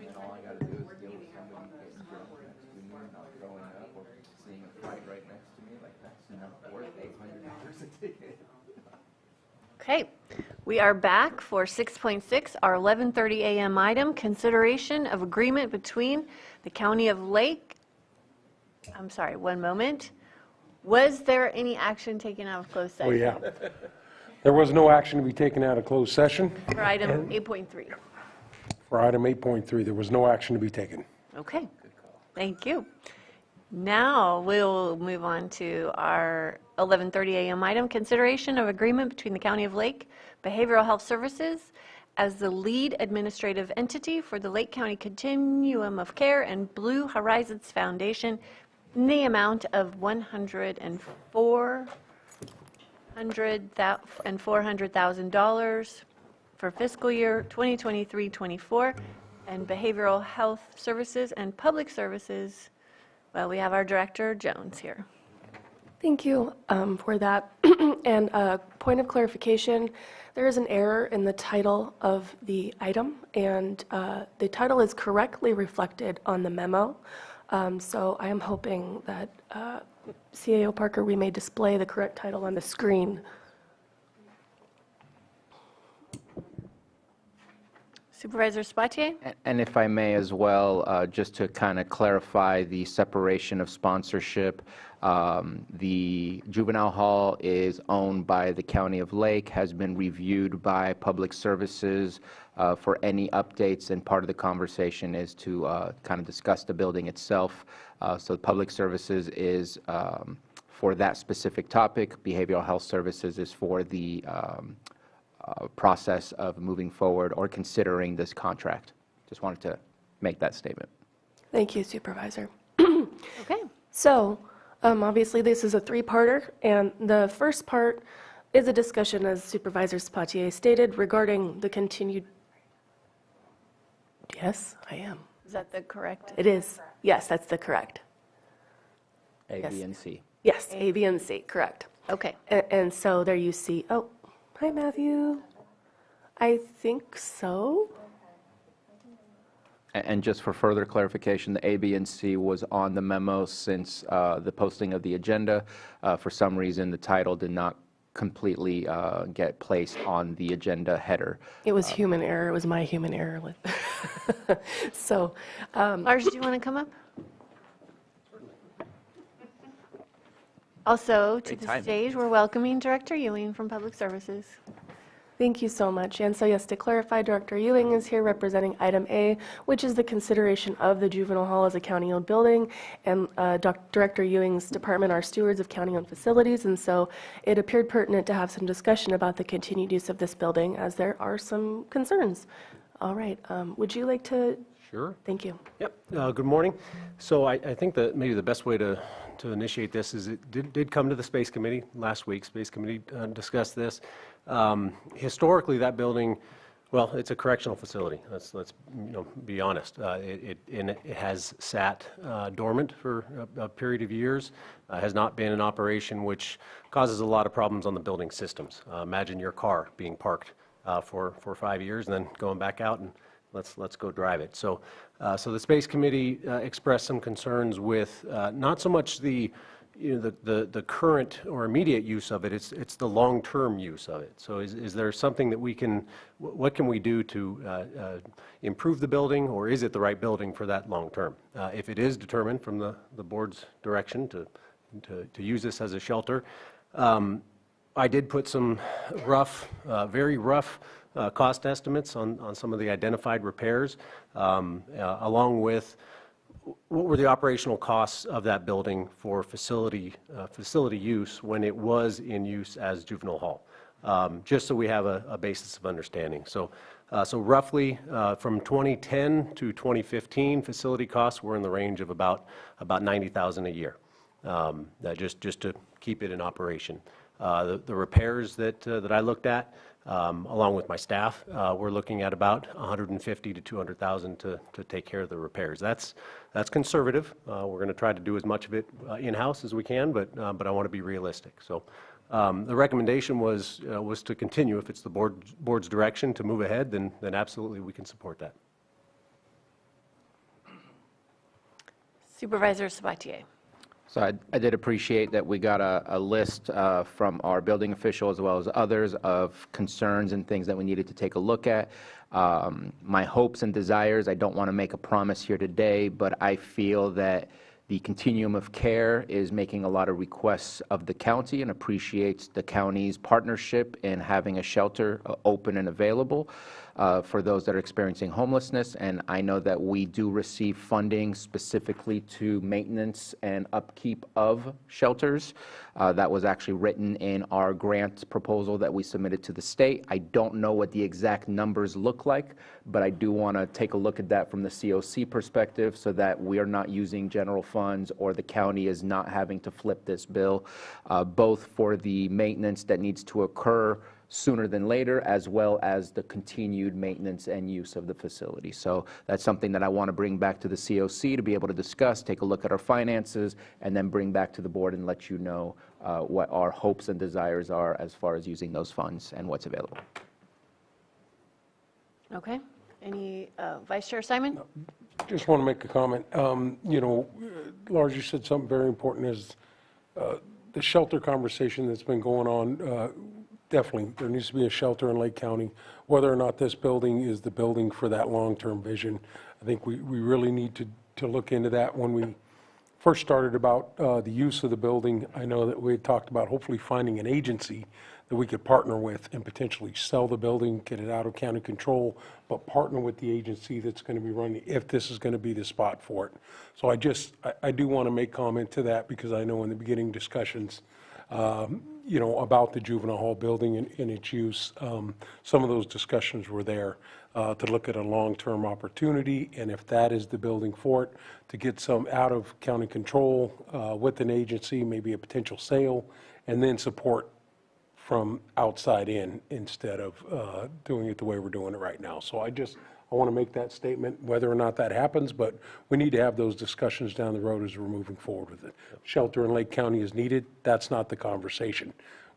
and then all I got to do is deal with somebody getting drunk next to me or not throwing up or seeing a fight right next to me. Like, that's not worth $800 a ticket. Okay, we are back for 6.6, our 11:30 a.m. item, consideration of agreement between the County of Lake. I'm sorry, one moment. Was there any action taken out of closed session? Oh, yeah. There was no action to be taken out of closed session. For item 8.3. For item 8.3, there was no action to be taken. Okay, thank you. Now we'll move on to our 11:30 a.m. item, consideration of agreement between the County of Lake Behavioral Health Services as the lead administrative entity for the Lake County Continuum of Care and Blue Horizons Foundation in the amount of $400,000 for fiscal year 2023-24, and behavioral health services and public services. Well, we have our Director Jones here. Thank you for that. And a point of clarification, there is an error in the title of the item, and the title is correctly reflected on the memo. So I am hoping that CAO Parker, we may display the correct title on the screen. Supervisor Spatier? And if I may as well, just to kind of clarify the separation of sponsorship, the juvenile hall is owned by the County of Lake, has been reviewed by Public Services for any updates, and part of the conversation is to kind of discuss the building itself. So Public Services is for that specific topic. Behavioral Health Services is for the process of moving forward or considering this contract. Just wanted to make that statement. Thank you, Supervisor. Okay. So obviously this is a three-parter, and the first part is a discussion, as Supervisor Spatier stated, regarding the continued. Yes, I am. Is that the correct? It is. Yes, that's the correct. A, Yes. B, and C. Yes, A, B, and C, correct. Okay. And so there you see, oh, hi, Matthew. I think so. And just for further clarification, the A, B, and C was on the memo since the posting of the agenda. For some reason, the title did not completely get placed on the agenda header. It was human error. It was my human error. So, Lars, do you want to come up? Also, to Great the timing. stage, we're welcoming Director Ewing from Public Services. thank you so much. And so, yes, to clarify, Director Ewing is here representing item A, which is the consideration of the juvenile hall as a county-owned building. And Director Ewing's department are stewards of county-owned facilities, and so it appeared pertinent to have some discussion about the continued use of this building, as there are some concerns. All right, would you like to? Sure. Thank you. Yep. Good morning. So I think that maybe the best way to initiate this is it did come to the Space Committee last week. Space Committee discussed this. Historically, that building, well, it's a correctional facility. Let's be honest. It has sat dormant for a period of years. Has not been in operation, which causes a lot of problems on the building systems. Imagine your car being parked for 5 years and then going back out and let's go drive it. So the Space Committee expressed some concerns with not so much the current or immediate use of it, it's the long-term use of it. So is there something that what can we do to improve the building, or is it the right building for that long term? If it is determined from the board's direction to use this as a shelter, I did put some very rough cost estimates on some of the identified repairs, along with what were the operational costs of that building for facility use when it was in use as juvenile hall, just so we have a basis of understanding. So roughly from 2010 to 2015, facility costs were in the range of about $90,000 a year, just to keep it in operation. The repairs that I looked at, along with my staff, we're looking at about $150,000 to $200,000 to take care of the repairs. That's conservative. We're going to try to do as much of it in-house as we can, but I want to be realistic. So the recommendation was to continue. If it's the board's direction to move ahead, then absolutely we can support that. Supervisor Sabatier. So I did appreciate that we got a list from our building official as well as others of concerns and things that we needed to take a look at. My hopes and desires, I don't want to make a promise here today, but I feel that the continuum of care is making a lot of requests of the county and appreciates the county's partnership in having a shelter open and available for those that are experiencing homelessness. And I know that we do receive funding specifically to maintenance and upkeep of shelters. That was actually written in our grant proposal that we submitted to the state. I don't know what the exact numbers look like, but I do want to take a look at that from the COC perspective so that we are not using general funds or the county is not having to flip this bill, both for the maintenance that needs to occur sooner than later, as well as the continued maintenance and use of the facility. So that's something that I want to bring back to the COC to be able to discuss, take a look at our finances, and then bring back to the board and let you know what our hopes and desires are as far as using those funds and what's available. Okay. Any, Vice Chair Simon? Just want to make a comment. You know, Lars, you said something very important is the shelter conversation that's been going on. Definitely, there needs to be a shelter in Lake County. Whether or not this building is the building for that long-term vision, I think we really need to look into that. When we first started about the use of the building, I know that we had talked about hopefully finding an agency that we could partner with and potentially sell the building, get it out of county control, but partner with the agency that's going to be running if this is going to be the spot for it. So I do want to make comment to that because I know in the beginning discussions, you know, about the juvenile hall building and its use, some of those discussions were there to look at a long-term opportunity, and if that is the building for it, to get some out of county control with an agency, maybe a potential sale, and then support from outside in instead of doing it the way we're doing it right now. So I want to make that statement, whether or not that happens, but we need to have those discussions down the road as we're moving forward with it. Shelter in Lake County is needed. That's not the conversation.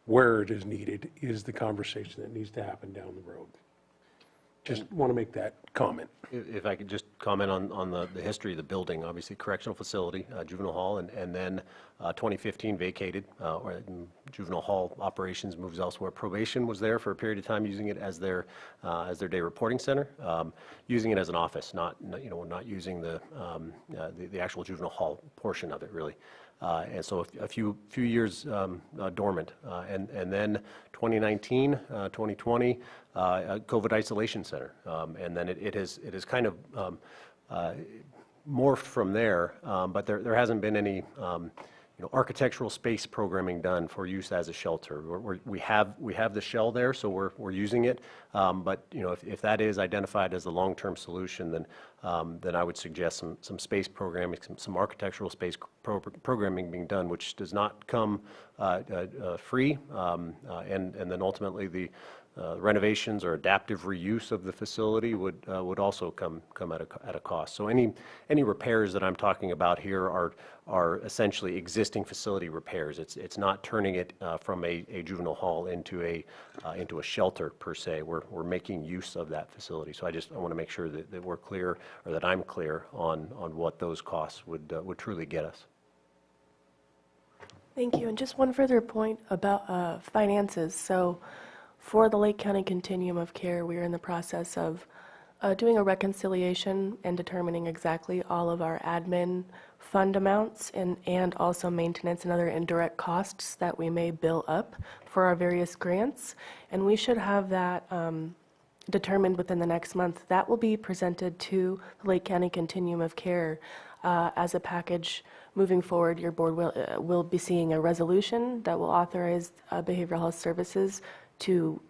Where it is needed is the conversation that needs to happen down the road. Just want to make that comment. If I could just comment on the history of the building, obviously correctional facility, juvenile hall, and then 2015 vacated, or juvenile hall operations moves elsewhere. Probation was there for a period of time using it as their day reporting center, using it as an office, not using the actual juvenile hall portion of it really. And so a few years dormant, and then 2019, 2020, COVID isolation center, and then it has kind of morphed from there, but there hasn't been any architectural space programming done for use as a shelter. We have the shell there, so we're using it. But if that is identified as the long-term solution, then I would suggest some space programming, some architectural space programming being done, which does not come free, and then ultimately the renovations or adaptive reuse of the facility would also come at a cost. So any repairs that I'm talking about here are essentially existing facility repairs. It's not turning it from a juvenile hall into a shelter per se. We're making use of that facility. So I want to make sure that we're clear, or that I'm clear on what those costs would truly get us. Thank you. And just one further point about finances. So for the Lake County Continuum of Care, we are in the process of doing a reconciliation and determining exactly all of our admin fund amounts and also maintenance and other indirect costs that we may bill up for our various grants. And we should have that determined within the next month. That will be presented to the Lake County Continuum of Care as a package moving forward. Your board will be seeing a resolution that will authorize Behavioral Health Services to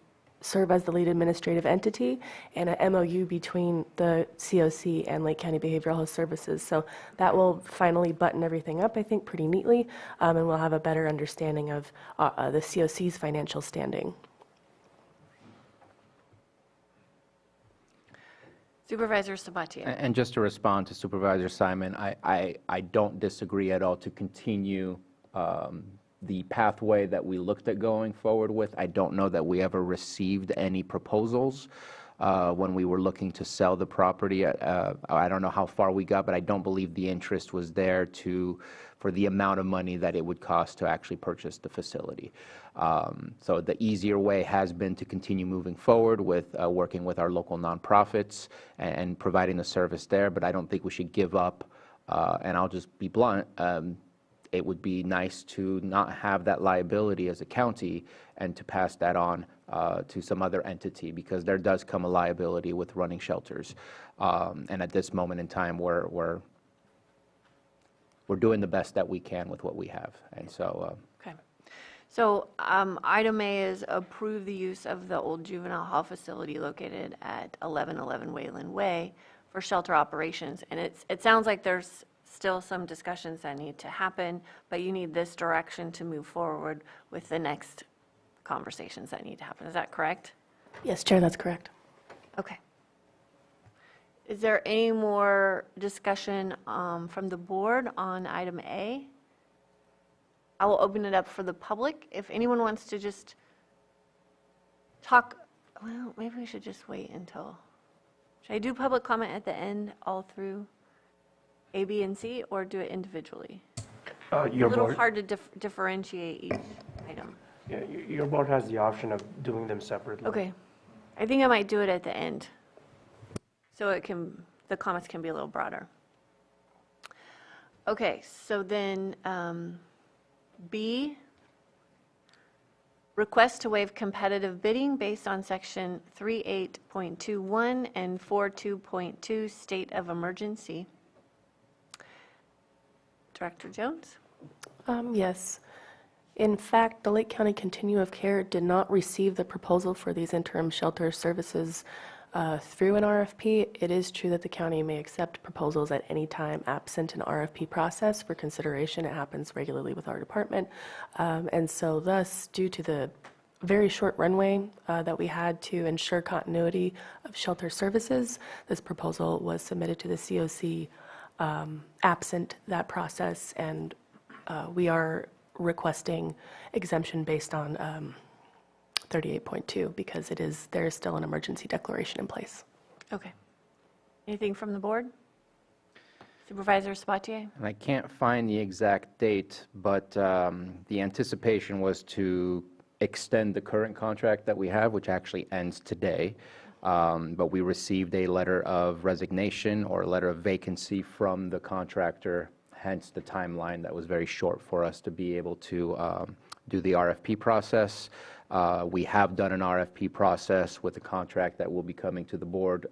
serve as the lead administrative entity, and an MOU between the COC and Lake County Behavioral Health Services. So that will finally button everything up, I think, pretty neatly, and we'll have a better understanding of the COC's financial standing. Supervisor Sabatier. And just to respond to Supervisor Simon, I don't disagree at all to continue the pathway that we looked at going forward with. I don't know that we ever received any proposals when we were looking to sell the property. I don't know how far we got, but I don't believe the interest was there for the amount of money that it would cost to actually purchase the facility. So the easier way has been to continue moving forward with working with our local nonprofits and providing the service there, but I don't think we should give up. And I'll just be blunt, it would be nice to not have that liability as a county and to pass that on to some other entity, because there does come a liability with running shelters. And at this moment in time, we're doing the best that we can with what we have. And so, Okay. So item A is approve the use of the old juvenile hall facility located at 1111 Wayland Way for shelter operations. And it sounds like there's still some discussions that need to happen, but you need this direction to move forward with the next conversations that need to happen. Is that correct? Yes, Chair, that's correct. Okay. Is there any more discussion from the board on item A? I will open it up for the public. If anyone wants to just talk, well, maybe we should just wait until, should I do public comment at the end all through A, B, and C, or do it individually? A Your little board, hard to differentiate each item. yeah, your board has the option of doing them separately. Okay. I think I might do it at the end, so the comments can be a little broader. Okay, so then B, request to waive competitive bidding based on section 38.21 and 42.2 state of emergency. Director Jones? Yes. In fact, the Lake County Continuum of Care did not receive the proposal for these interim shelter services through an RFP. It is true that the county may accept proposals at any time absent an RFP process for consideration. It happens regularly with our department. And so thus, due to the very short runway that we had to ensure continuity of shelter services, this proposal was submitted to the COC absent that process, and we are requesting exemption based on 38.2 because there is still an emergency declaration in place. Okay. Anything from the board? Supervisor Sabatier? and I can't find the exact date, but the anticipation was to extend the current contract that we have, which actually ends today. But we received a letter of resignation or a letter of vacancy from the contractor, hence the timeline that was very short for us to be able to do the RFP process. We have done an RFP process with a contract that will be coming to the board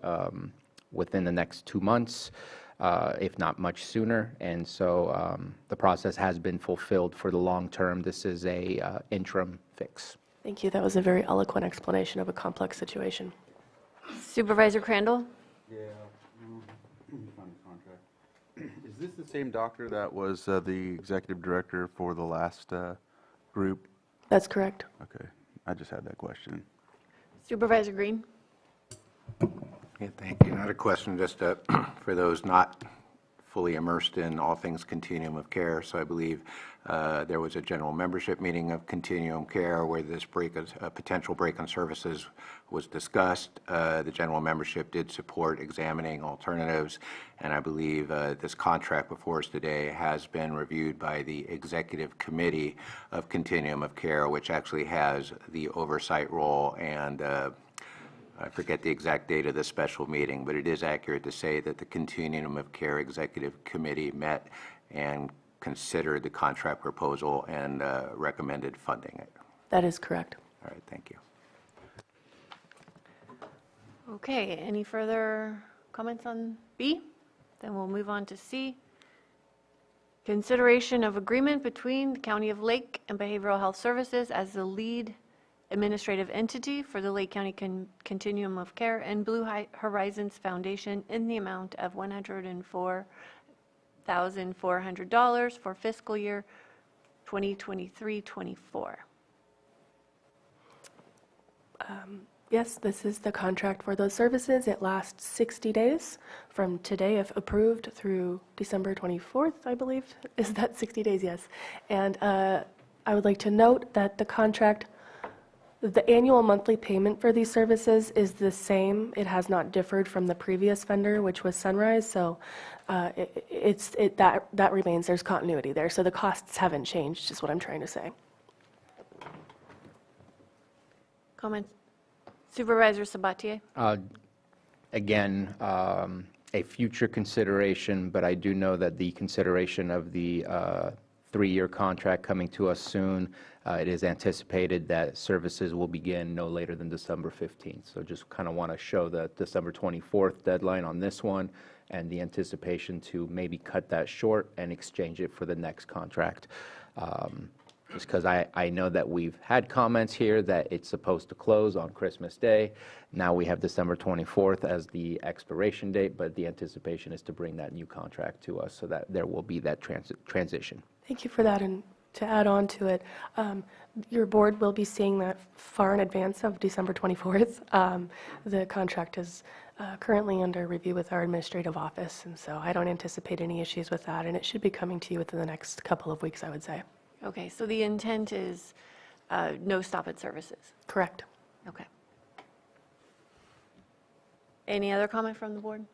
within the next 2 months, if not much sooner. And so the process has been fulfilled for the long term. This is a interim fix. Thank you. That was a very eloquent explanation of a complex situation. Supervisor Crandall? Yeah, find the contract. Is this the same doctor that was the executive director for the last group? That's correct. Okay, I just had that question. Supervisor Green? Yeah, thank you. Not a question, just for those not fully immersed in all things Continuum of Care. So I believe there was a general membership meeting of Continuum Care where this potential break on services was discussed. The general membership did support examining alternatives, and I believe this contract before us today has been reviewed by the executive committee of Continuum of Care, which actually has the oversight role, and I forget the exact date of the special meeting, but it is accurate to say that the Continuum of Care Executive Committee met and considered the contract proposal and recommended funding it. That is correct. All right, thank you. Okay, any further comments on B? Then we'll move on to C. Consideration of agreement between the County of Lake and Behavioral Health Services as the lead administrative entity for the Lake County Continuum of Care and Blue Horizons Foundation in the amount of $104,400 for fiscal year 2023-24. Yes, this is the contract for those services. It lasts 60 days from today, if approved, through December 24th, I believe. Is that 60 days? Yes. And I would like to note that the contract The annual monthly payment for these services is the same. It has not differed from the previous vendor, which was Sunrise, so that remains. There's continuity there. So the costs haven't changed, is what I'm trying to say. Comments? Supervisor Sabatier? Again, a future consideration, but I do know that the consideration of the 3-year contract coming to us soon, it is anticipated that services will begin no later than December 15th. So just kind of want to show the December 24th deadline on this one and the anticipation to maybe cut that short and exchange it for the next contract. Just because I know that we've had comments here that it's supposed to close on Christmas Day. Now we have December 24th as the expiration date, but the anticipation is to bring that new contract to us so that there will be that transition. Thank you for that. And to add on to it, your board will be seeing that far in advance of December 24th. The contract is currently under review with our administrative office, and so I don't anticipate any issues with that, and it should be coming to you within the next couple of weeks, I would say. Okay, so the intent is no stop-at services? Correct. Okay. Any other comment from the board?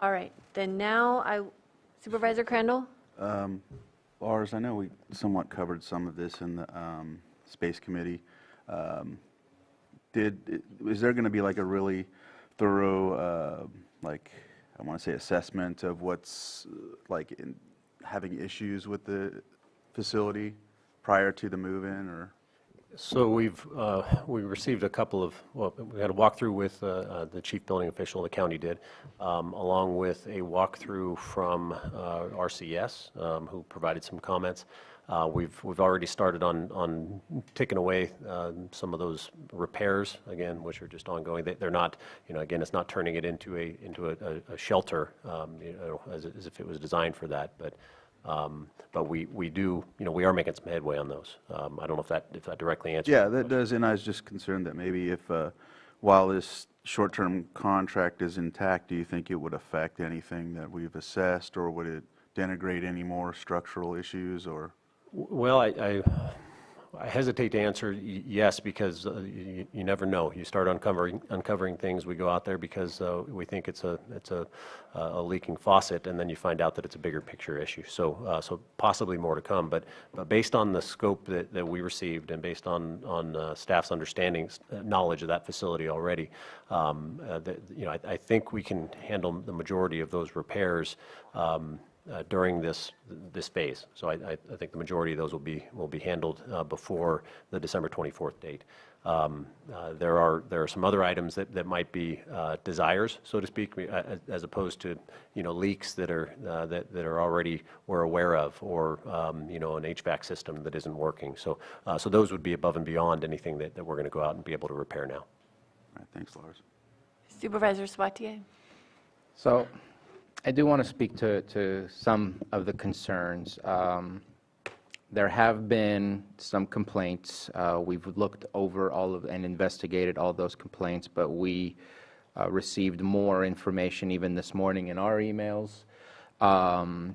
All right, then now Supervisor Crandall? Lars, I know we somewhat covered some of this in the Space Committee. Is there going to be like a really thorough, like, I want to say assessment of what's like having issues with the facility prior to the move-in, or? So we received a couple of, well, we had a walkthrough with the chief building official, the county did, along with a walkthrough from RCS, who provided some comments. We've already started on taking away some of those repairs, again, which are just ongoing. They're not, again, it's not turning it into a shelter, as if it was designed for that, but we do, we are making some headway on those. I don't know if that directly answers. Yeah, that does, and I was just concerned that maybe if, while this short-term contract is intact, do you think it would affect anything that we've assessed, or would it denigrate any more structural issues, or? Well, I hesitate to answer yes, because you never know. You start uncovering things. We go out there because we think it's a leaking faucet, and then you find out that it's a bigger picture issue. So possibly more to come. But based on the scope that we received, and based on staff's knowledge of that facility already, I think we can handle the majority of those repairs during this phase. So I think the majority of those will be handled before the December 24th date. There are some other items that might be desires, so to speak, as opposed to leaks that are already we're aware of, or an HVAC system that isn't working. So those would be above and beyond anything that we're going to go out and be able to repair now. All right, thanks, Lars. Supervisor Sabatier? So I do want to speak to some of the concerns. There have been some complaints. We've looked over and investigated all those complaints, but we received more information even this morning in our emails. I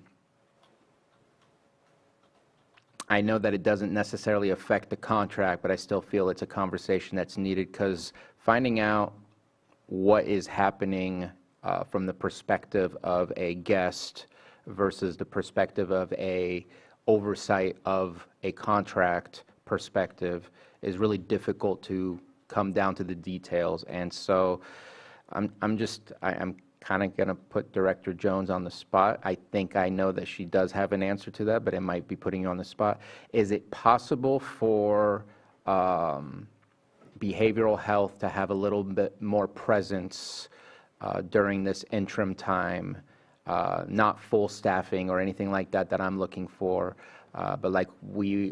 know that it doesn't necessarily affect the contract, but I still feel it's a conversation that's needed, because finding out what is happening from the perspective of a guest versus the perspective of a oversight of a contract perspective is really difficult to come down to the details. And so I'm kind of going to put Director Jones on the spot. I think I know that she does have an answer to that, but it might be putting you on the spot. Is it possible for behavioral health to have a little bit more presence during this interim time, not full staffing or anything like that I'm looking for, but like we,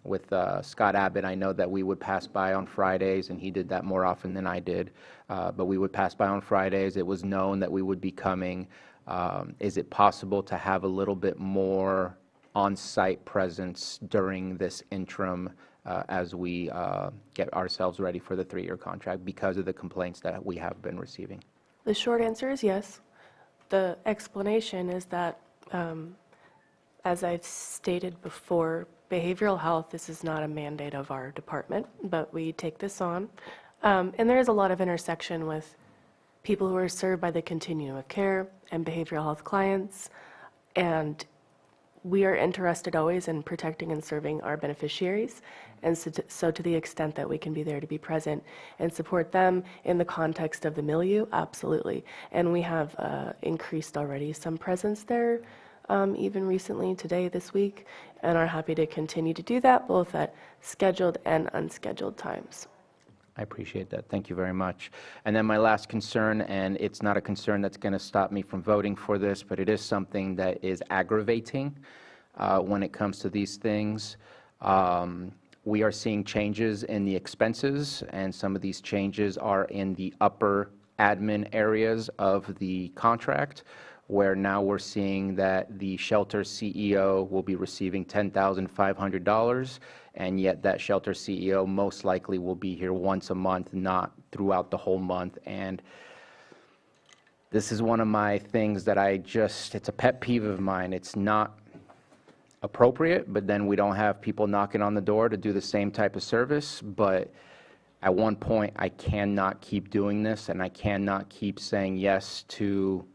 with Scott Abbott, I know that we would pass by on Fridays, and he did that more often than I did, but we would pass by on Fridays. It was known that we would be coming. Is it possible to have a little bit more on-site presence during this interim as we get ourselves ready for the 3-year contract because of the complaints that we have been receiving? The short answer is yes. The explanation is that, as I've stated before, behavioral health, this is not a mandate of our department, but we take this on. And there is a lot of intersection with people who are served by the continuum of care and behavioral health clients. And we are interested always in protecting and serving our beneficiaries. And so to the extent that we can be there to be present and support them in the context of the milieu, absolutely. And we have increased already some presence there, even recently, today, this week, and are happy to continue to do that, both at scheduled and unscheduled times. I appreciate that. Thank you very much. And then my last concern, and it's not a concern that's going to stop me from voting for this, but it is something that is aggravating when it comes to these things. We are seeing changes in the expenses, and some of these changes are in the upper admin areas of the contract, where now we're seeing that the shelter CEO will be receiving $10,500, and yet that shelter CEO most likely will be here once a month, not throughout the whole month. And this is one of my things that it's a pet peeve of mine. It's not appropriate, but then we don't have people knocking on the door to do the same type of service. But at one point, I cannot keep doing this, and I cannot keep saying yes to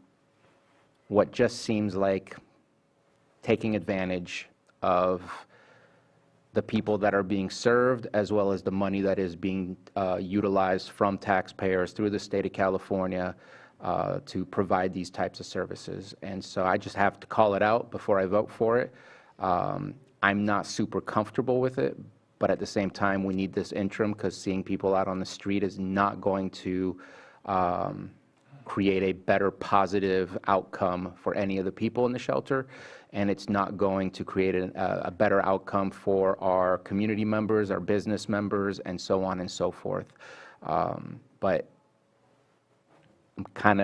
what just seems like taking advantage of the people that are being served, as well as the money that is being utilized from taxpayers through the state of California to provide these types of services. And so I just have to call it out before I vote for it. I'm not super comfortable with it, but at the same time, we need this interim, because seeing people out on the street is not going to create a better positive outcome for any of the people in the shelter, and it's not going to create a better outcome for our community members, our business members, and so on and so forth. But I'm kind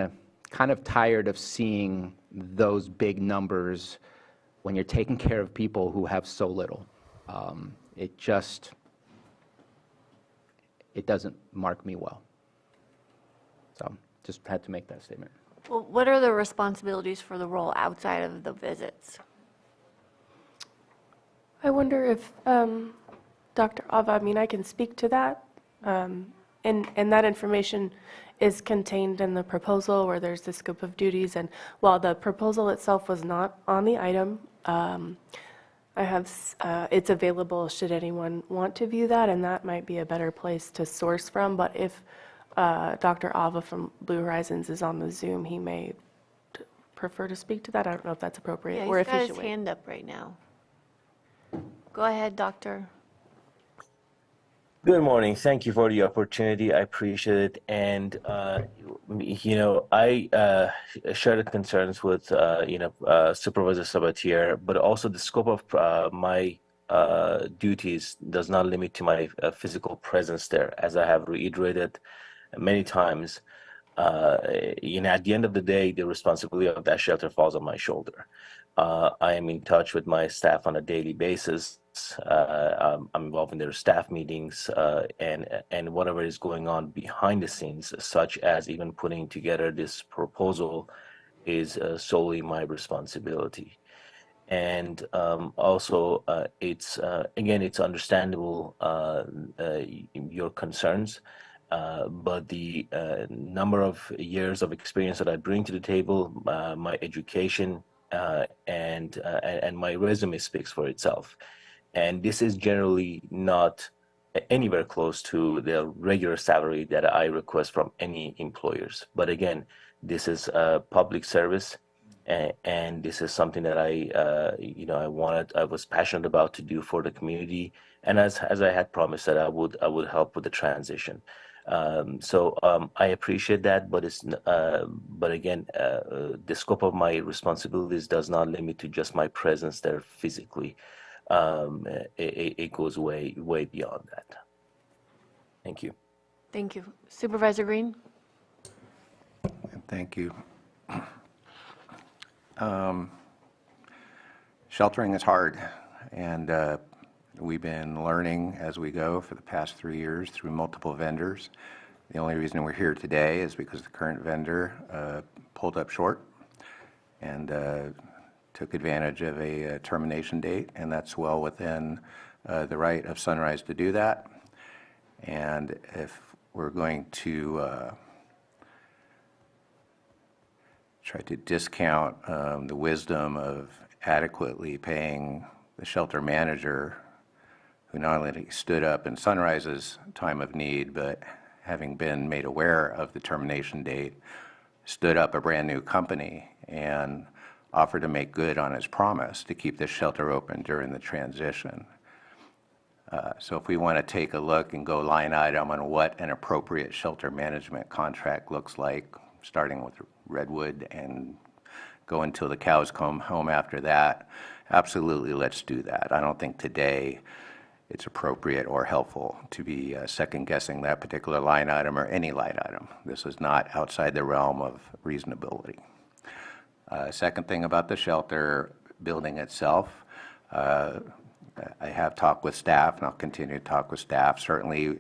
of tired of seeing those big numbers when you're taking care of people who have so little. It doesn't mark me well. So just had to make that statement. Well, what are the responsibilities for the role outside of the visits? I wonder if Dr. Ava, I mean, I can speak to that. And that information is contained in the proposal, where there's the scope of duties. And while the proposal itself was not on the item, it's available should anyone want to view that, and that might be a better place to source from. But if Dr. Ava from Blue Horizons is on the Zoom, he may prefer to speak to that. I don't know if that's appropriate, Yeah, or he's if got he his should wait. hand up right now. Go ahead, Doctor. Good morning. Thank you for the opportunity. I appreciate it. And, I share the concerns with, Supervisor Sabatier, but also the scope of my duties does not limit to my physical presence there, as I have reiterated many times. At the end of the day, the responsibility of that shelter falls on my shoulder. I am in touch with my staff on a daily basis. I'm involved in their staff meetings and whatever is going on behind the scenes, such as even putting together this proposal, is solely my responsibility. And also, it's understandable your concerns, but the number of years of experience that I bring to the table, my education, and my resume speaks for itself. And this is generally not anywhere close to the regular salary that I request from any employers. But again, this is a public service, and this is something that I was passionate about to do for the community. And as I had promised that I would help with the transition. I appreciate that, but again, the scope of my responsibilities does not limit to just my presence there physically. It goes way beyond that. Thank you. Thank you. Supervisor Green? Thank you. Sheltering is hard, and we've been learning as we go for the past 3 years through multiple vendors. The only reason we're here today is because the current vendor pulled up short, and took advantage of a termination date, and that's well within the right of Sunrise to do that. And if we're going to try to discount the wisdom of adequately paying the shelter manager, who not only stood up in Sunrise's time of need, but having been made aware of the termination date, stood up a brand-new company and offered to make good on his promise to keep this shelter open during the transition. So if we want to take a look and go line item on what an appropriate shelter management contract looks like, starting with Redwood and go until the cows come home after that, absolutely, let's do that. I don't think today it's appropriate or helpful to be second-guessing that particular line item or any line item. This is not outside the realm of reasonability. Second thing about the shelter building itself, I have talked with staff, and I'll continue to talk with staff. Certainly,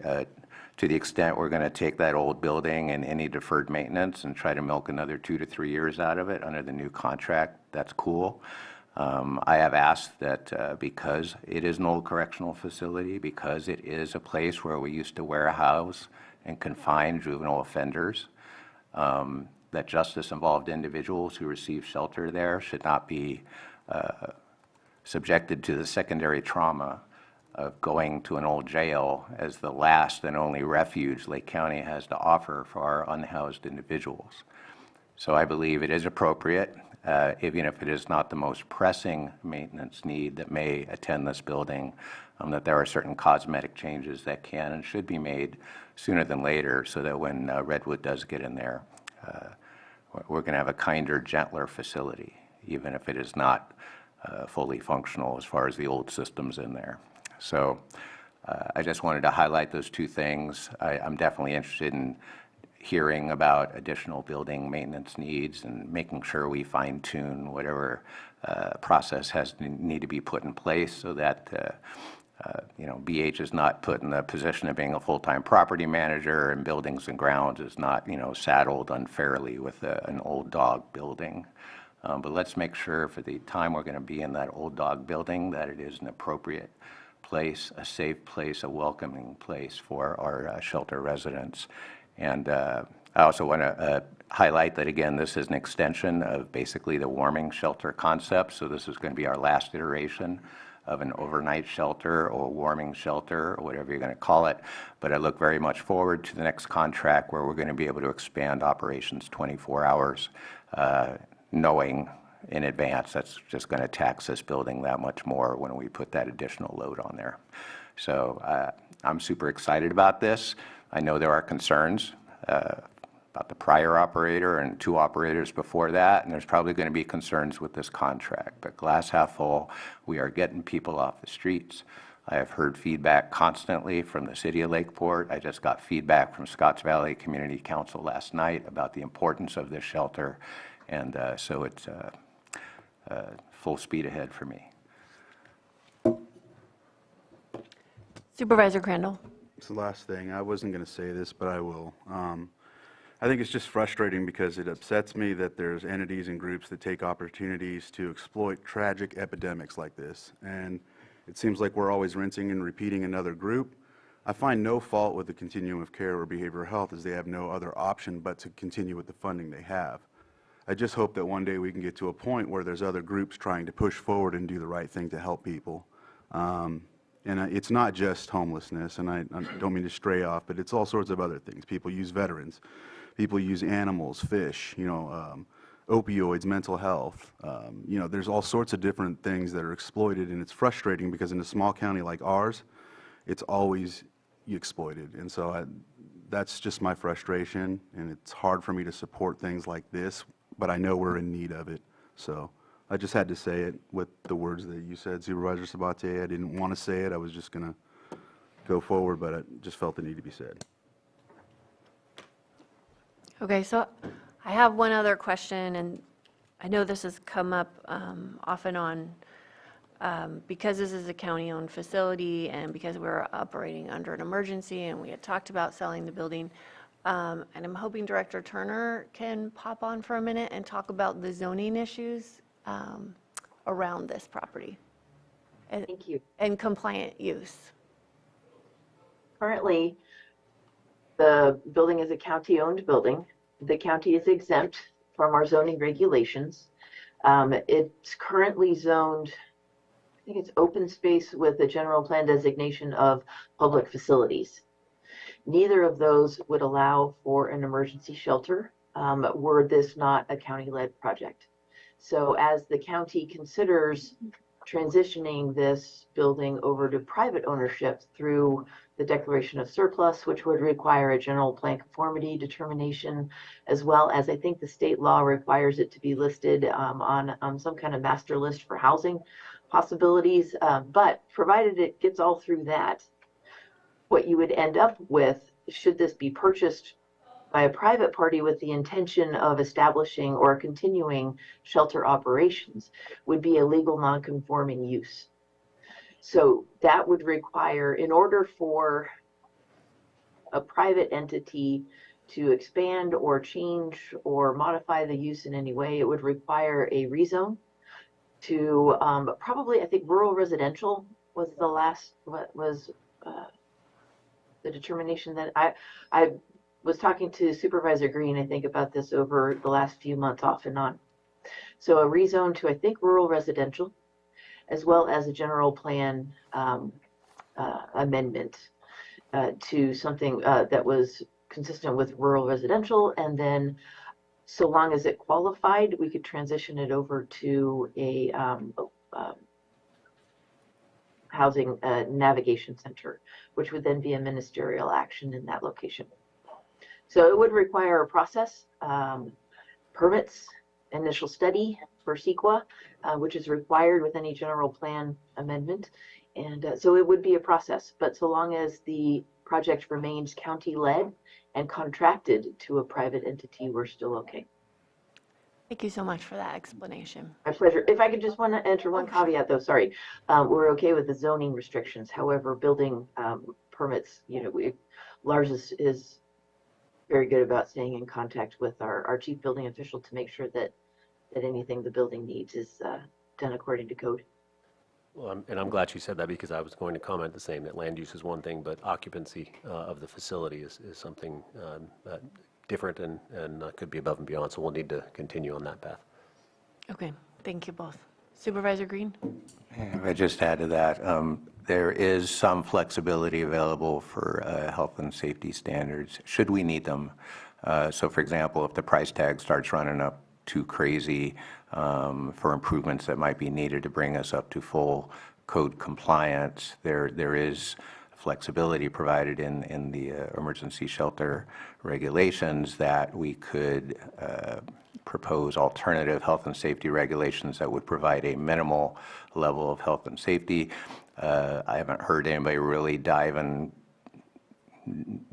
to the extent we're going to take that old building and any deferred maintenance and try to milk another 2 to 3 years out of it under the new contract, that's cool. I have asked that because it is an old correctional facility, because it is a place where we used to warehouse and confine juvenile offenders, that justice-involved individuals who receive shelter there should not be subjected to the secondary trauma of going to an old jail as the last and only refuge Lake County has to offer for our unhoused individuals. So I believe it is appropriate, even if it is not the most pressing maintenance need that may attend this building, that there are certain cosmetic changes that can and should be made sooner than later, so that when Redwood does get in there, we're going to have a kinder, gentler facility, even if it is not fully functional as far as the old systems in there. So I just wanted to highlight those two things. I'm definitely interested in hearing about additional building maintenance needs and making sure we fine-tune whatever process has to need to be put in place so that BH is not put in the position of being a full-time property manager, and buildings and grounds is not, saddled unfairly with an old dog building. But let's make sure for the time we're going to be in that old dog building that it is an appropriate place, a safe place, a welcoming place for our shelter residents. And I also want to highlight that, again, this is an extension of basically the warming shelter concept. So this is going to be our last iteration of an overnight shelter or warming shelter or whatever you're going to call it. But I look very much forward to the next contract where we're going to be able to expand operations 24 hours, knowing in advance that's just going to tax this building that much more when we put that additional load on there. So I'm super excited about this. I know there are concerns about the prior operator and 2 operators before that, and there's probably going to be concerns with this contract. But glass half full, we are getting people off the streets. I have heard feedback constantly from the city of Lakeport. I just got feedback from Scotts Valley Community Council last night about the importance of this shelter, and so it's full speed ahead for me. Supervisor Crandall. It's the last thing. I wasn't going to say this, but I will. I think it's just frustrating because it upsets me that there's entities and groups that take opportunities to exploit tragic epidemics like this. And it seems like we're always rinsing and repeating another group. I find no fault with the continuum of care or behavioral health, as they have no other option but to continue with the funding they have. I just hope that one day we can get to a point where there's other groups trying to push forward and do the right thing to help people. And it's not just homelessness, and I don't mean to stray off, but it's all sorts of other things. People use veterans. People use animals, fish, opioids, mental health. There's all sorts of different things that are exploited, and it's frustrating because in a small county like ours, it's always exploited. And so that's just my frustration, and it's hard for me to support things like this, but I know we're in need of it. So I just had to say it with the words that you said, Supervisor Sabatier. I didn't want to say it. I was just going to go forward, but I just felt it needed to be said. Okay, so I have one other question, and I know this has come up off and on because this is a county-owned facility and because we're operating under an emergency and we had talked about selling the building. And I'm hoping Director Turner can pop on for a minute and talk about the zoning issues around this property Thank you. and compliant use? Currently, the building is a county-owned building. The county is exempt from our zoning regulations. It's currently zoned, I think it's open space with a general plan designation of public facilities. Neither of those would allow for an emergency shelter were this not a county-led project. So as the county considers transitioning this building over to private ownership through the declaration of surplus, which would require a general plan conformity determination, as well as I think the state law requires it to be listed on some kind of master list for housing possibilities. But provided it gets all through that, what you would end up with, should this be purchased by a private party with the intention of establishing or continuing shelter operations, would be a legal non-conforming use. So that would require, in order for a private entity to expand or change or modify the use in any way, it would require a rezone to probably, I think, rural residential was the last, what was the determination that I was talking to Supervisor Green, I think, about this over the last few months off and on. So a rezone to, I think, rural residential, as well as a general plan amendment to something that was consistent with rural residential. And then so long as it qualified, we could transition it over to a housing navigation center, which would then be a ministerial action in that location. So it would require a process, permits, initial study for CEQA, which is required with any general plan amendment. And so it would be a process, but so long as the project remains county-led and contracted to a private entity, we're still okay. Thank you so much for that explanation. My pleasure. If I could just want to enter one caveat, though, sorry. We're okay with the zoning restrictions. However, building permits, you know, Lars is very good about staying in contact with our chief building official to make sure that anything the building needs is done according to code. Well, and I'm glad you said that, because I was going to comment the same, that land use is one thing, but occupancy of the facility is something different and could be above and beyond. So we'll need to continue on that path. Okay, thank you both. Supervisor Green? If I just add to that, there is some flexibility available for health and safety standards, should we need them. So for example, if the price tag starts running up too crazy for improvements that might be needed to bring us up to full code compliance, there is flexibility provided in the emergency shelter regulations that we could propose alternative health and safety regulations that would provide a minimal level of health and safety. I haven't heard anybody really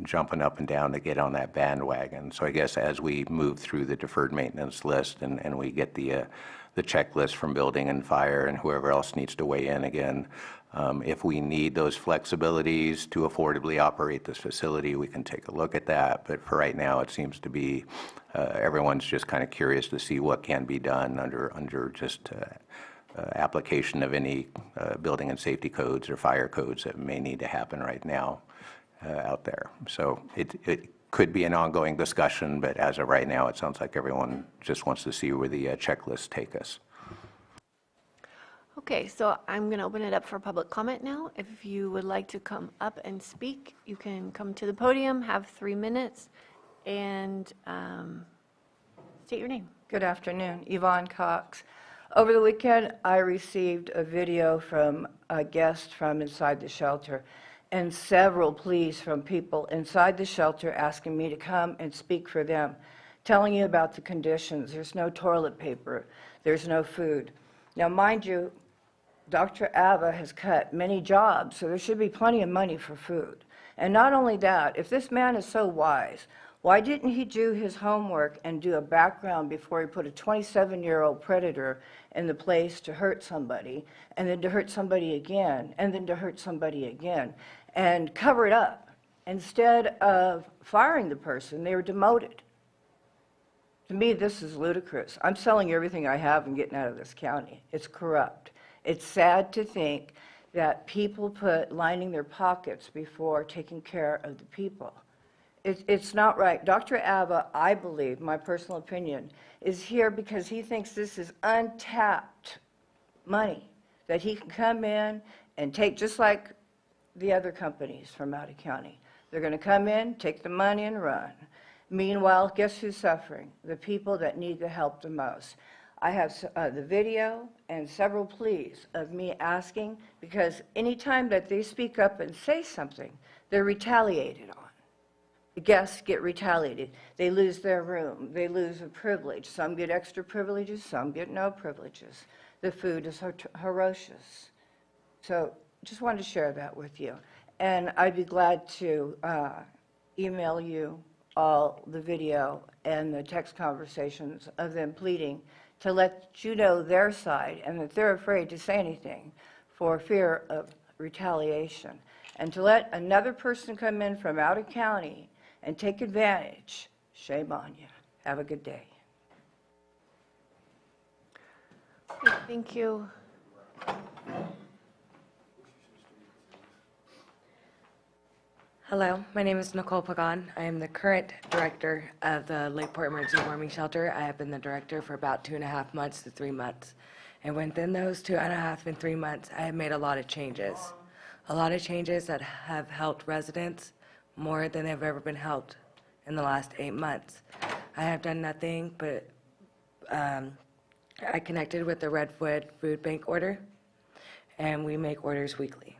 jumping up and down to get on that bandwagon. So I guess as we move through the deferred maintenance list and we get the checklist from building and fire and whoever else needs to weigh in again, if we need those flexibilities to affordably operate this facility, we can take a look at that. But for right now, it seems to be everyone's just kind of curious to see what can be done under just application of any building and safety codes or fire codes that may need to happen right now out there. So it could be an ongoing discussion, but as of right now, it sounds like everyone just wants to see where the checklists take us. Okay, so I'm going to open it up for public comment now. If you would like to come up and speak, you can come to the podium, have 3 minutes, and state your name. Good afternoon, Yvonne Cox. Over the weekend, I received a video from a guest from inside the shelter and several pleas from people inside the shelter asking me to come and speak for them, telling you about the conditions. There's no toilet paper, there's no food. Now, mind you, Dr. Ava has cut many jobs, so there should be plenty of money for food. And not only that, if this man is so wise, why didn't he do his homework and do a background before he put a 27-year-old predator in the place to hurt somebody, and then to hurt somebody again, and then to hurt somebody again, and cover it up? Instead of firing the person, they were demoted. To me, this is ludicrous. I'm selling everything I have and getting out of this county. It's corrupt. It's sad to think that people put lining their pockets before taking care of the people. It's not right. Dr. Ava, I believe, my personal opinion, is here because he thinks this is untapped money that he can come in and take, just like the other companies from out of county. They're going to come in, take the money, and run. Meanwhile, guess who's suffering? The people that need the help the most. I have the video and several pleas of me asking, because anytime that they speak up and say something, they're retaliated on. The guests get retaliated. They lose their room. They lose a privilege. Some get extra privileges, some get no privileges. The food is ferocious. So just wanted to share that with you. And I'd be glad to email you all the video and the text conversations of them pleading to let you know their side and that they're afraid to say anything for fear of retaliation. And to let another person come in from out of county and take advantage, shame on you. Have a good day. Thank you. Hello, my name is Nicole Pagan. I am the current director of the Lakeport Emergency Warming Shelter. I have been the director for about 2.5 months to 3 months. And within those 2.5 and 3 months, I have made a lot of changes. A lot of changes that have helped residents more than they've ever been helped in the last 8 months. I have done nothing but I connected with the Redwood Food Bank order, and we make orders weekly.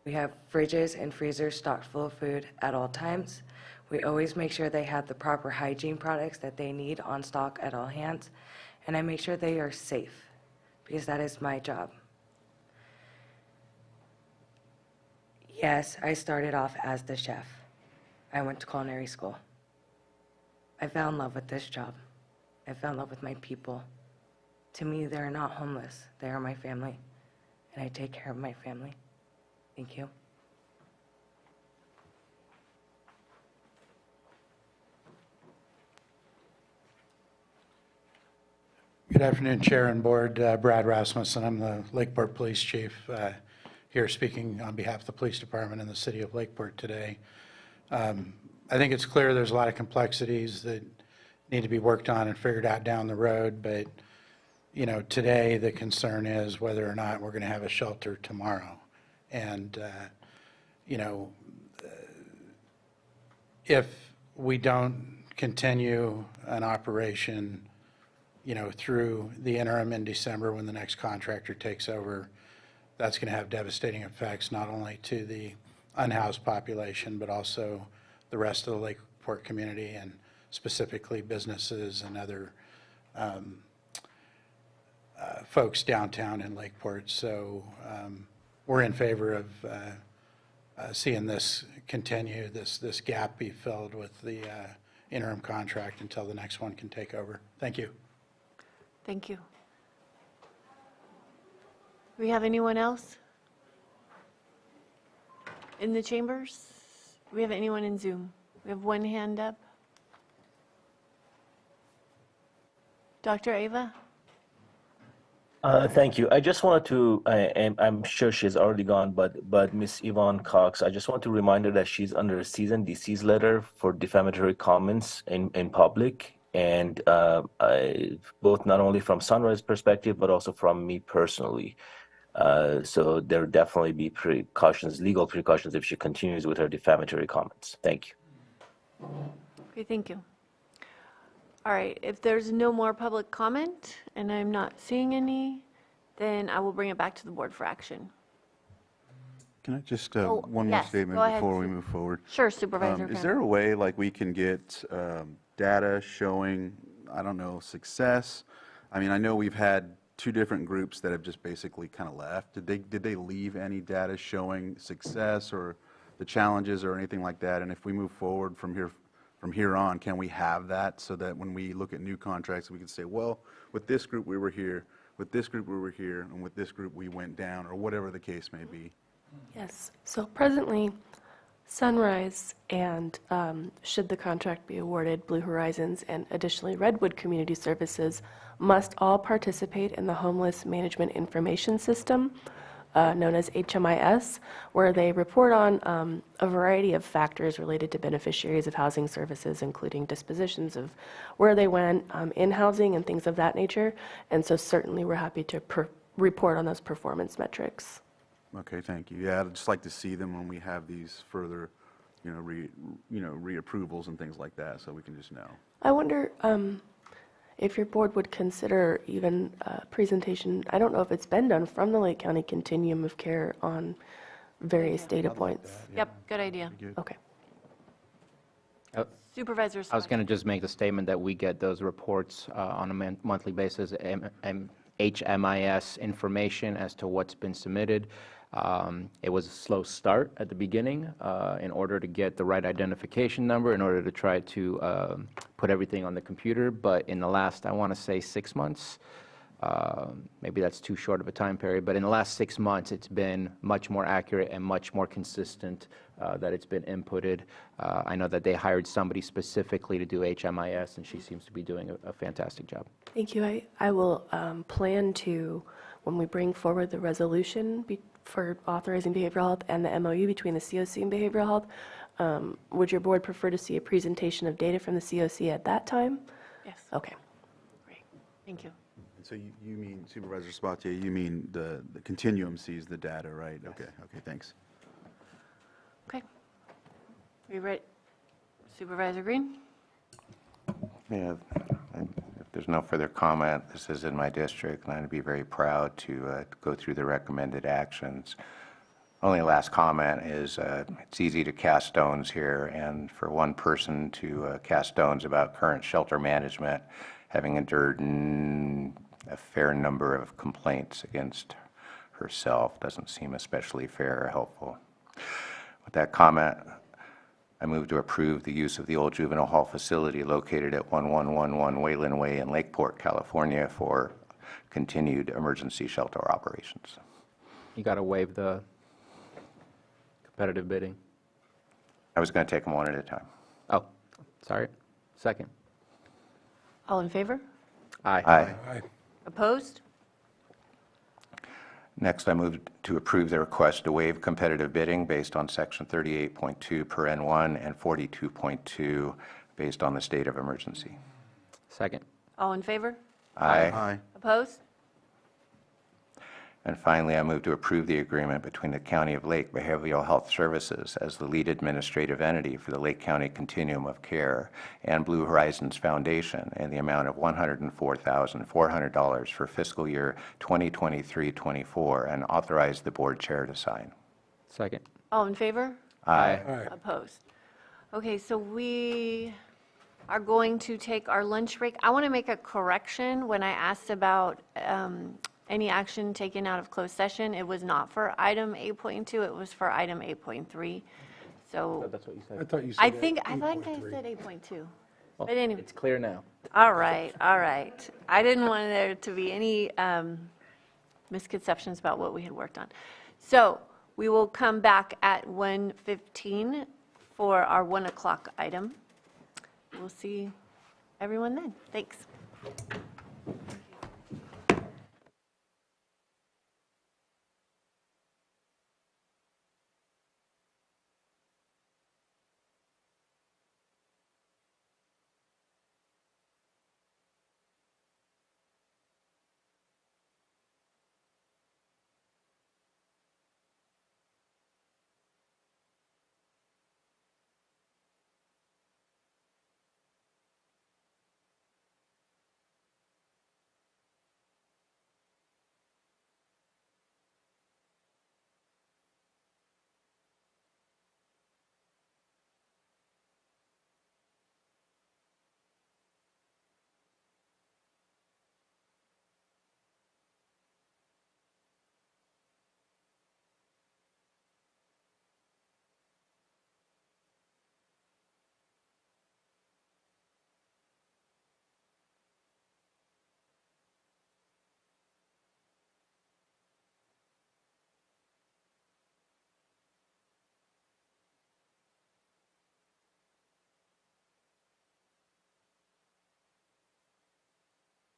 We have fridges and freezers stocked full of food at all times. We always make sure they have the proper hygiene products that they need on stock at all hands, and I make sure they are safe, because that is my job. Yes, I started off as the chef. I went to culinary school. I fell in love with this job. I fell in love with my people. To me, they're not homeless. They are my family, and I take care of my family. Thank you. Good afternoon, Chair and Board. Brad Rasmussen. I'm the Lakeport Police Chief, here speaking on behalf of the Police Department in the City of Lakeport today. I think it's clear there's a lot of complexities that need to be worked on and figured out down the road, but you know, today the concern is whether or not we're going to have a shelter tomorrow. And you know, if we don't continue an operation, you know, through the interim in December when the next contractor takes over, that's going to have devastating effects not only to the unhoused population, but also the rest of the Lakeport community and specifically businesses and other folks downtown in Lakeport. So we're in favor of seeing this continue, this gap be filled with the interim contract until the next one can take over. Thank you. Thank you. Do we have anyone else in the chambers? Do we have anyone in Zoom? We have one hand up. Dr. Ava? Thank you. I just wanted to, I'm sure she's already gone, but Miss Yvonne Cox, I just want to remind her that she's under a cease and desist letter for defamatory comments in public, and both not only from Sunrise perspective, but also from me personally. So there definitely be precautions, legal precautions, if she continues with her defamatory comments. Thank you. Okay, thank you. All right, if there's no more public comment, and I'm not seeing any, then I will bring it back to the board for action. Can I just, Oh, one more yes, statement go ahead, before we move forward? Sure, Supervisor. Is there a way, like, we can get data showing, I don't know, success? I mean, I know we've had 2 different groups that have just basically kind of left. Did they leave any data showing success or the challenges or anything like that? And if we move forward from here on, can we have that so that when we look at new contracts, we can say, well, with this group we were here, with this group we were here, and with this group we went down, or whatever the case may be? Yes. So presently, Sunrise and, should the contract be awarded, Blue Horizons and additionally Redwood Community Services must all participate in the Homeless Management Information System, known as HMIS, where they report on a variety of factors related to beneficiaries of housing services, including dispositions of where they went in housing and things of that nature. And so certainly we're happy to report on those performance metrics. Okay, thank you. Yeah, I'd just like to see them when we have these further, reapprovals and things like that, so we can just know. I wonder if your board would consider even a presentation, I don't know if it's been done, from the Lake County Continuum of Care on various data points. Yep, good idea. Okay. Supervisors. I was going to just make the statement that we get those reports on a monthly basis, HMIS information as to what's been submitted. It was a slow start at the beginning in order to get the right identification number, in order to try to put everything on the computer. But in the last, I want to say 6 months, maybe that's too short of a time period, but in the last 6 months, it's been much more accurate and much more consistent that it's been inputted. I know that they hired somebody specifically to do HMIS, and she seems to be doing a fantastic job. Thank you. I will plan to, when we bring forward the resolution for authorizing behavioral health and the MOU between the COC and behavioral health, would your board prefer to see a presentation of data from the COC at that time? Yes. Okay. Great. Thank you. So you mean, Supervisor Sabatier, you mean the continuum sees the data, right? Yes. Okay, thanks. Okay. Are you ready? Supervisor Green? Yeah, if there's no further comment, this is in my district, and I'd be very proud to go through the recommended actions. Only last comment is it's easy to cast stones here, and for one person to cast stones about current shelter management, having endured a fair number of complaints against herself, doesn't seem especially fair or helpful. With that comment, I move to approve the use of the old juvenile hall facility located at 1111 Wayland Way in Lakeport, California for continued emergency shelter operations. You got to waive the competitive bidding. I was going to take them one at a time. Oh, sorry. Second. All in favor? Aye. Aye. Opposed? Next, I move to approve the request to waive competitive bidding based on Section 38.2 per N1 and 42.2 based on the state of emergency. Second. All in favor? Aye. Opposed? And finally, I move to approve the agreement between the County of Lake Behavioral Health Services as the lead administrative entity for the Lake County Continuum of Care and Blue Horizons Foundation in the amount of $104,400 for fiscal year 2023-24 and authorize the board chair to sign. Second. All in favor? Aye. Aye. Opposed? Okay, so we are going to take our lunch break. I want to make a correction. When I asked about any action taken out of closed session, it was not for item 8.2, it was for item 8.3. So That's what you I said. thought you said I think I 8.3. said 8.2. Well, But anyway, it's clear now. all right, all right. I didn't want there to be any misconceptions about what we had worked on. So we will come back at 1:15 for our 1 o'clock item. We'll see everyone then. Thanks.